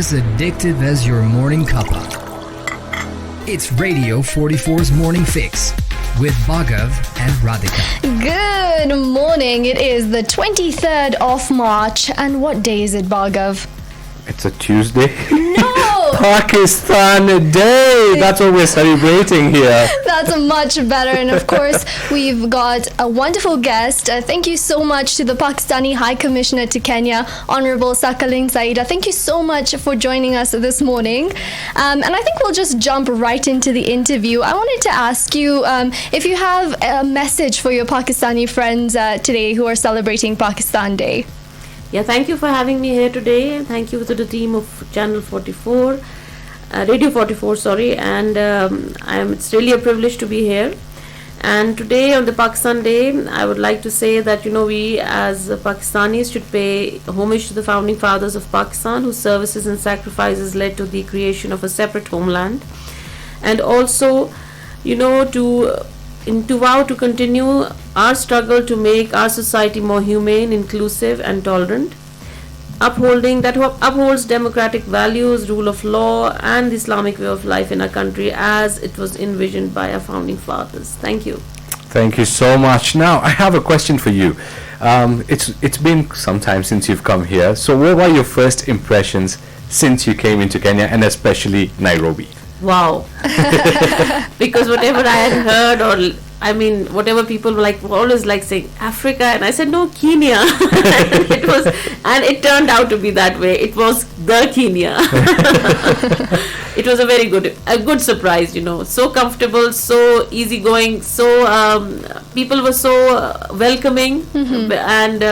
as addictive as your morning cuppa. It's Radio 44's Morning Fix with Bhargav and Radhika. Good morning. It is the 23rd of March. And what day is it, Bhargav? It's a Tuesday. No! Pakistan Day! That's what we're celebrating here. That's much better. And of course, we've got a wonderful guest. Thank you so much to the Pakistani High Commissioner to Kenya, Honorable Saqlain Syedah. Thank you so much for joining us this morning. And I think we'll just jump right into the interview. I wanted to ask you if you have a message for your Pakistani friends today who are celebrating Pakistan Day. Yeah, thank you for having me here today. Thank you to the team of Channel 44, Radio 44, sorry. And it's really a privilege to be here. And today on the Pakistan Day, I would like to say that, we as Pakistanis should pay homage to the founding fathers of Pakistan, whose services and sacrifices led to the creation of a separate homeland. And also, to vow to continue our struggle to make our society more humane, inclusive and tolerant, upholds democratic values, rule of law and the Islamic way of life in our country as it was envisioned by our founding fathers. Thank you. Thank you so much. Now, I have a question for you. It's been some time since you've come here. So what were your first impressions since you came into Kenya, and especially Nairobi? Wow. Because whatever I had heard, whatever people were always saying Africa, and I said no, Kenya. and it turned out to be that way. It was the Kenya. It was a good surprise, so comfortable, so easygoing, so people were so welcoming, and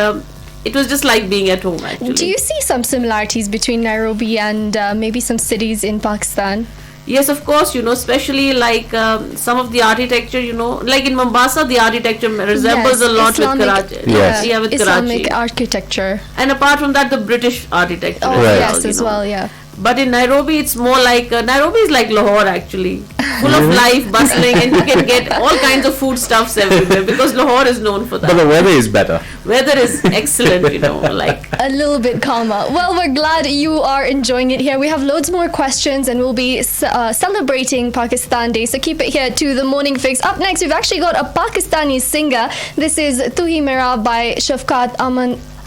it was just like being at home actually. Do you see some similarities between Nairobi and maybe some cities in Pakistan? Yes, of course, especially some of the architecture, like in Mombasa, the architecture resembles a lot Islamic, with Karachi. Yes. Yeah, with Islamic Karachi. architecture. And apart from that, the British architecture. Oh, Right. yes, as well, yeah. But in Nairobi, it's more like, Nairobi is like Lahore actually. Full of life, bustling, and you can get all kinds of foodstuffs everywhere because Lahore is known for that. But the weather is better. Weather is excellent, A little bit calmer. Well, we're glad you are enjoying it here. We have loads more questions and we'll be celebrating Pakistan Day. So keep it here to the Morning Fix. Up next, we've actually got a Pakistani singer. This is Tu Hi Mera by Shafqat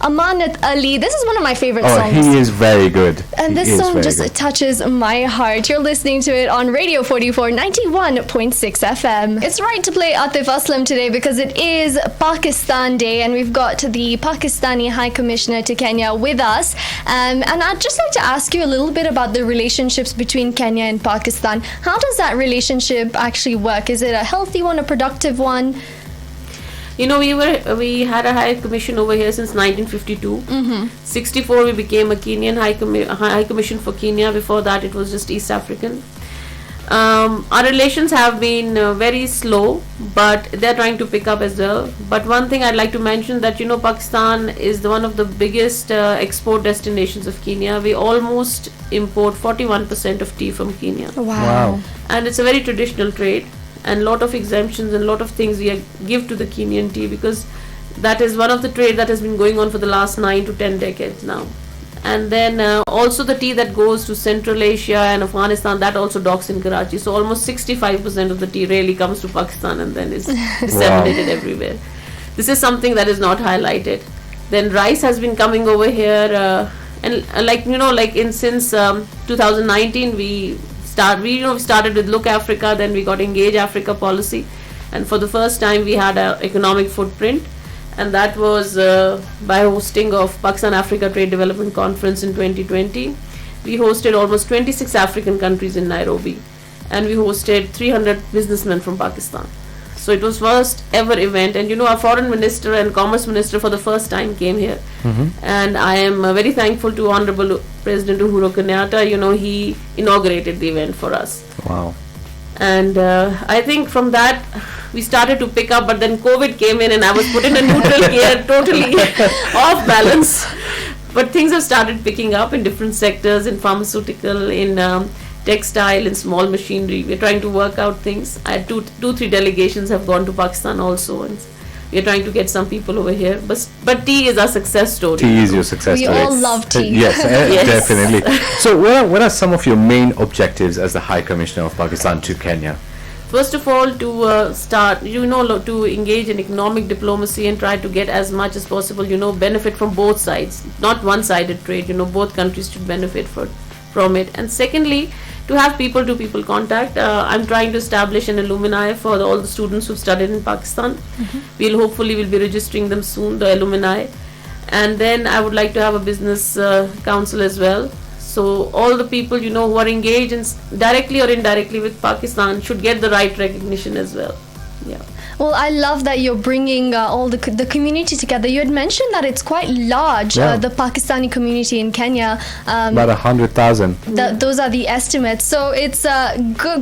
Amanat Ali. This is one of my favorite songs. He is very good. And this song just touches my heart. You're listening to it on Radio 44 91.6 FM. It's right to play Atif Aslam today because it is Pakistan Day and we've got the Pakistani High Commissioner to Kenya with us. And I'd just like to ask you a little bit about the relationships between Kenya and Pakistan. How does that relationship actually work? Is it a healthy one, a productive one? We had a High Commission over here since 1952. 64 we became a Kenyan High Commission for Kenya. Before that it was just East African. Our relations have been very slow, but they're trying to pick up as well. But one thing I'd like to mention that Pakistan is one of the biggest export destinations of Kenya. We almost import 41% of tea from Kenya. Wow. And it's a very traditional trade. And lot of exemptions and lot of things we give to the Kenyan tea because that is one of the trade that has been going on for the last 9 to 10 decades now. And then also the tea that goes to Central Asia and Afghanistan, that also docks in Karachi. So almost 65% of the tea really comes to Pakistan and then is disseminated everywhere. This is something that is not highlighted. Then rice has been coming over here since 2019 we started with Look Africa, then we got Engage Africa policy, and for the first time we had an economic footprint, and that was by hosting of Pakistan Africa Trade Development Conference in 2020. We hosted almost 26 African countries in Nairobi, and we hosted 300 businessmen from Pakistan. So it was first ever event, and our foreign minister and commerce minister for the first time came here. And I am very thankful to Honorable President Uhuru Kenyatta. He inaugurated the event for us. Wow. And I think from that we started to pick up, but then COVID came in and I was put in a neutral gear, totally off balance. But things have started picking up in different sectors, in pharmaceutical, in textile, in small machinery. We're trying to work out things. I had two, three delegations have gone to Pakistan also, and we are trying to get some people over here. But tea is our success story. Tea is your success We story. all love tea. Yes, Yes. definitely. So what are some of your main objectives as the High Commissioner of Pakistan to Kenya? First of all, to start, to engage in economic diplomacy and try to get as much as possible, benefit from both sides. Not one-sided trade, both countries should benefit from it. And secondly, to have people-to-people contact. I'm trying to establish an alumni for all the students who've studied in Pakistan. Hopefully we'll be registering them soon, the alumni. And then I would like to have a business council as well. So all the people who are engaged directly or indirectly with Pakistan should get the right recognition as well. Yeah. Well, I love that you're bringing all the community together. You had mentioned that it's quite large, the Pakistani community in Kenya. About 100,000. Those are the estimates. So it's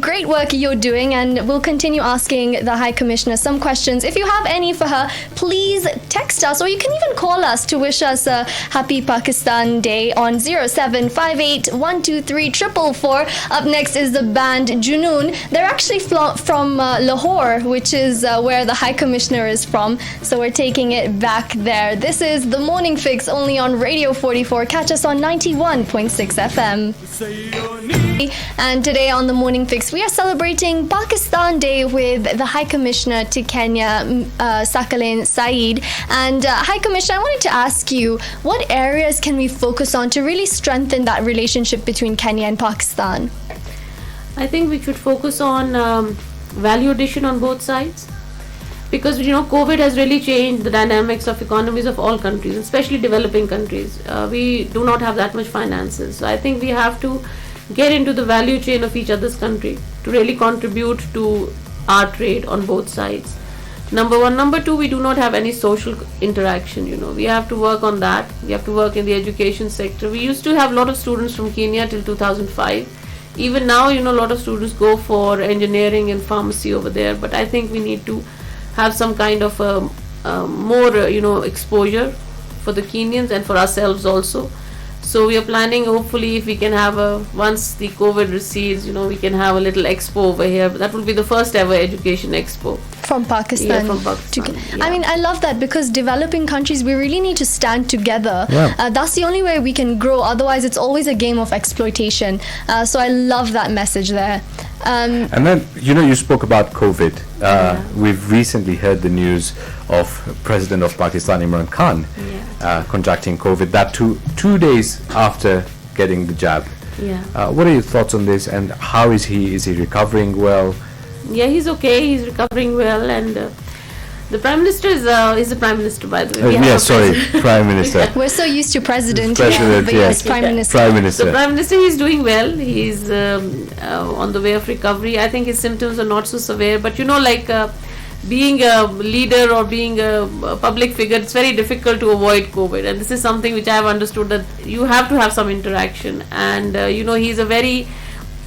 great work you're doing, and we'll continue asking the High Commissioner some questions. If you have any for her, please text us, or you can even call us to wish us a happy Pakistan Day on 0758 123 444. Up next is the band Junoon. They're actually from Lahore, which is where the High Commissioner is from, so we're taking it back there. This is the Morning Fix, only on Radio 44. Catch us on 91.6 FM. And today on the Morning Fix, we are celebrating Pakistan Day with the High Commissioner to Kenya, Saqlain Saeed. And High Commissioner, I wanted to ask you, what areas can we focus on to really strengthen that relationship between Kenya and Pakistan? I think we should focus on value addition on both sides. Because COVID has really changed the dynamics of economies of all countries, especially developing countries. We do not have that much finances, so I think we have to get into the value chain of each other's country to really contribute to our trade on both sides. Number one. Number two, we do not have any social interaction. We have to work on that. We have to work in the education sector. We used to have a lot of students from Kenya till 2005. Even now, a lot of students go for engineering and pharmacy over there, but I think we need to have some kind of more exposure for the Kenyans and for ourselves also. So we are planning, hopefully, if we can have once the COVID recedes, we can have a little expo over here. That will be the first ever education expo. From Pakistan. Yeah, from Pakistan. Yeah. I mean, I love that, because developing countries, we really need to stand together. Yeah. That's the only way we can grow. Otherwise, it's always a game of exploitation. So I love that message there. And then, you spoke about COVID. We've recently heard the news of President of Pakistan, Imran Khan, contracting COVID, that two days after getting the jab. Yeah. What are your thoughts on this, and how is he? Is he recovering well? Yeah, he's okay. He's recovering well, and the Prime Minister is the Prime Minister, by the way. Prime Minister. We're so used to President. President, yes, yes. Prime Minister. Prime Minister. The Prime Minister is doing well. He's on the way of recovery. I think his symptoms are not so severe, but being a leader or being a public figure, it's very difficult to avoid COVID, and this is something which I have understood, that you have to have some interaction, and he's a very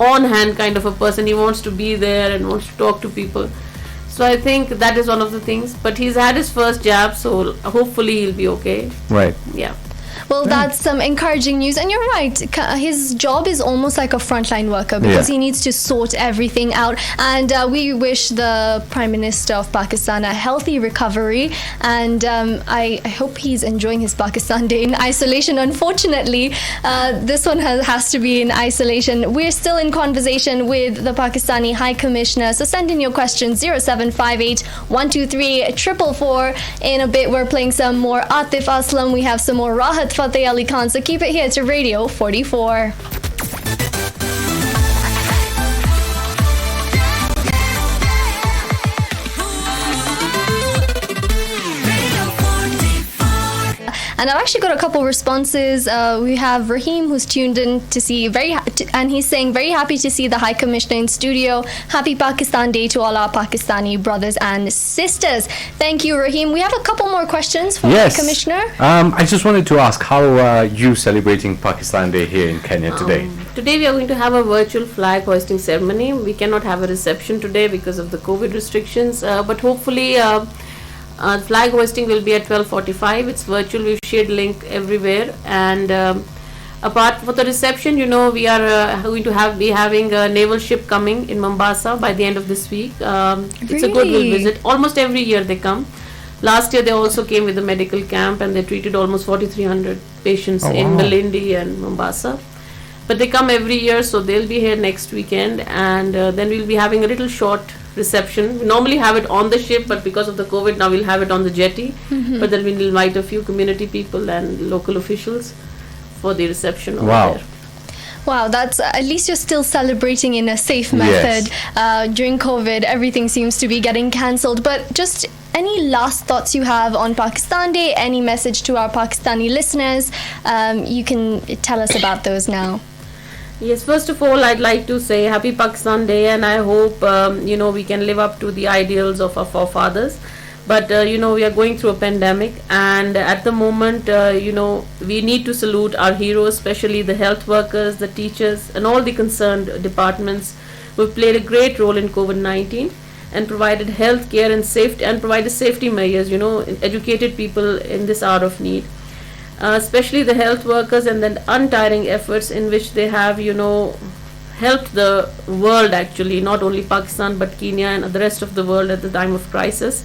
on-hand kind of a person. He wants to be there and wants to talk to people. So I think that is one of the things. But he's had his first jab, so hopefully he'll be okay. Right. Yeah. Well, that's some encouraging news. And you're right. His job is almost like a frontline worker, because he needs to sort everything out. And we wish the Prime Minister of Pakistan a healthy recovery. And I hope he's enjoying his Pakistan Day in isolation. Unfortunately, this one has to be in isolation. We're still in conversation with the Pakistani High Commissioner. So send in your questions, 0758 123 444. In a bit, we're playing some more Atif Aslam. We have some more Rahat Fateh Ali Khan. So keep it here to Radio 44. And I've actually got a couple responses. We have Raheem, who's tuned in to see and he's saying very happy to see the High Commissioner in studio. Happy Pakistan Day to all our Pakistani brothers and sisters. Thank you, Raheem. We have a couple more questions for the High Commissioner. I just wanted to ask, how are you celebrating Pakistan Day here in Kenya today? Today we are going to have a virtual flag hoisting ceremony. We cannot have a reception today because of the COVID restrictions, but hopefully flag hoisting will be at 12:45. It's virtual. We've shared link everywhere. And apart for the reception, we are going to be having a naval ship coming in Mombasa by the end of this week. It's a goodwill visit. Almost every year they come. Last year they also came with a medical camp and they treated almost 4,300 patients in Malindi and Mombasa. But they come every year, so they'll be here next weekend, and then we'll be having a little short reception. We normally have it on the ship, but because of the COVID, now we'll have it on the jetty. But then we'll invite a few community people and local officials for the reception over there. Wow, that's at least you're still celebrating in a safe method. During COVID, everything seems to be getting cancelled. But just any last thoughts you have on Pakistan Day, any message to our Pakistani listeners, you can tell us about those now. Yes, first of all, I'd like to say Happy Pakistan Day, and I hope, we can live up to the ideals of our forefathers. But, we are going through a pandemic, and at the moment, we need to salute our heroes, especially the health workers, the teachers, and all the concerned departments who have played a great role in COVID-19 and provided health care and provided safety measures, educated people in this hour of need. Especially the health workers and the untiring efforts in which they have, helped the world actually, not only Pakistan but Kenya and the rest of the world at the time of crisis.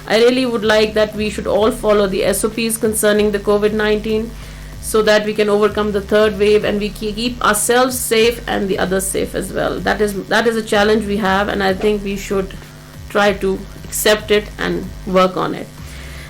I really would like that we should all follow the SOPs concerning the COVID-19 so that we can overcome the third wave and we keep ourselves safe and the others safe as well. That is a challenge we have, and I think we should try to accept it and work on it.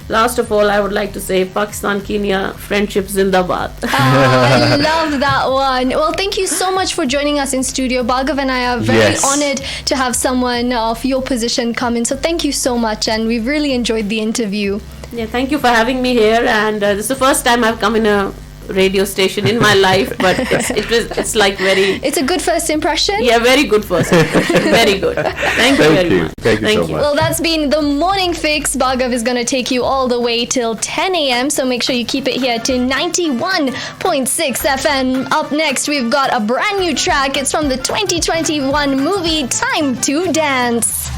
Last of all, I would like to say Pakistan-Kenya friendship zindabad. I love that one. Well, thank you so much for joining us in studio. Bhargav and I are very honored to have someone of your position come in. So thank you so much, and we've really enjoyed the interview. Yeah, thank you for having me here. And this is the first time I've come in a radio station in my life, but it's like very... It's a good first impression? Yeah, very good first impression. Very good. Thank you very much. Thank you so much. Well, that's been the Morning Fix. Bhargav is going to take you all the way till 10 a.m. So make sure you keep it here to 91.6 FM. Up next, we've got a brand new track. It's from the 2021 movie Time to Dance.